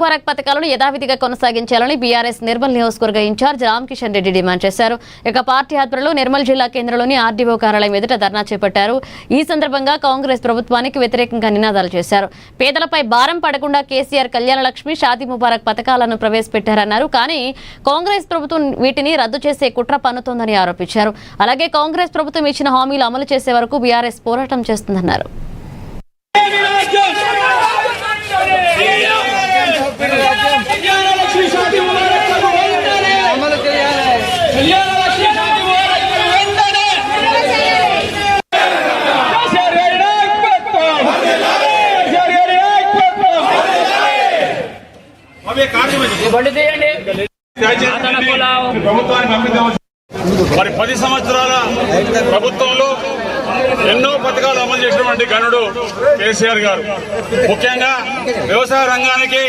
ముబారక్ పథకాలను యథావిధిగా కొనసాగించాలని బీఆర్ఎస్ నిర్మల్ నియోజకవర్గ ఇన్ఛార్జ్ రామకిషన్ రెడ్డి డిమాండ్ చేశారు. ఇక పార్టీ ఆధ్వర్యంలో నిర్మల్ జిల్లా కేంద్రంలోని ఆర్డీఓ కార్యాలయం ఎదుట ధర్నా చేపట్టారు. ఈ సందర్భంగా కాంగ్రెస్ ప్రభుత్వానికి వ్యతిరేకంగా నినాదాలు చేశారు. పేదలపై భారం పడకుండా కేసీఆర్ కళ్యాణ లక్ష్మి, షాదీ ముబారక్ పథకాలను ప్రవేశపెట్టారన్నారు. కానీ కాంగ్రెస్ ప్రభుత్వం వీటిని రద్దు చేసే కుట్ర పన్నుతోందని ఆరోపించారు. అలాగే కాంగ్రెస్ ప్రభుత్వం ఇచ్చిన హామీలు అమలు చేసే వరకు బీఆర్ఎస్ పోరాటం చేస్తుందన్నారు. మరి 10 సంవత్సరాల ప్రభుత్వంలో ఎన్నో పథకాలు అమలు చేసినటువంటి గనుడు కేసీఆర్ గారు. ముఖ్యంగా వ్యవసాయ రంగానికి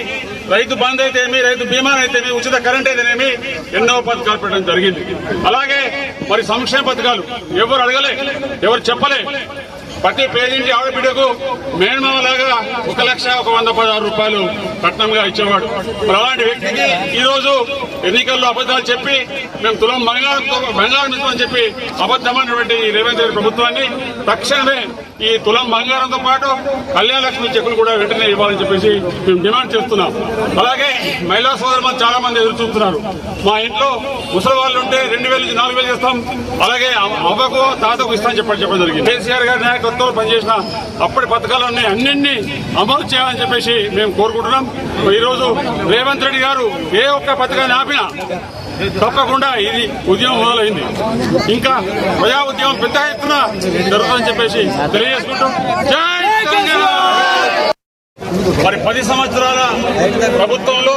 రైతు బంధు అయితేనేమి, రైతు బీమా అయితేనేమి, ఉచిత కరెంట్ అయితేనేమి ఎన్నో పథకాలు పెట్టడం జరిగింది. అలాగే మరి సంక్షేమ పథకాలు ఎవరు అడగలే, ఎవరు చెప్పలే. ప్రతి పేదింటి ఆడబిడ్డకు మేనమామలాగా 1,116 రూపాయలు కట్నంగా ఇచ్చేవాడు. మరి అలాంటి వ్యక్తికి ఈ రోజు ఎన్నికల్లో అబద్దాలు చెప్పి మేము తులం బంగారం ఇస్తామని చెప్పి అబద్దమైనటువంటి రేవంత్ రెడ్డి ప్రభుత్వాన్ని తక్షణమే ఈ తులం బంగారంతో పాటు కళ్యాణ లక్ష్మి చెక్కులు కూడా వెంటనే ఇవ్వాలని చెప్పేసి మేము డిమాండ్ చేస్తున్నాం. అలాగే మహిళా సోదరులు చాలా మంది ఎదురు చూస్తున్నారు. మా ఇంట్లో ముసలి వాళ్ళు ఉంటే 2,000 నుంచి 4,000 చేస్తాం, అలాగే అవ్వకు తాతకు ఇస్తామని చెప్పడం జరిగింది. కేసీఆర్ గారి నాయకత్వంలో పనిచేసిన అప్పటి పథకాలన్నీ అన్నింటినీ అమలు చేయాలని చెప్పేసి మేము కోరుకుంటున్నాం. ఈ రోజు రేవంత్ రెడ్డి గారు ఏ ఒక్క పథకాన్ని ఆపినా తప్పకుండా ఇది ఉద్యమం మొదలైంది. ఇంకా ప్రజా ఉద్యమం పెద్ద ఎత్తున జరుగుతుందని చెప్పేసి తెలియజేసుకుంటాం. జై తెలంగాణ. మరి 10 సంవత్సరాల ప్రభుత్వంలో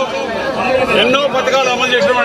ఎన్నో పథకాలు అమలు చేసిన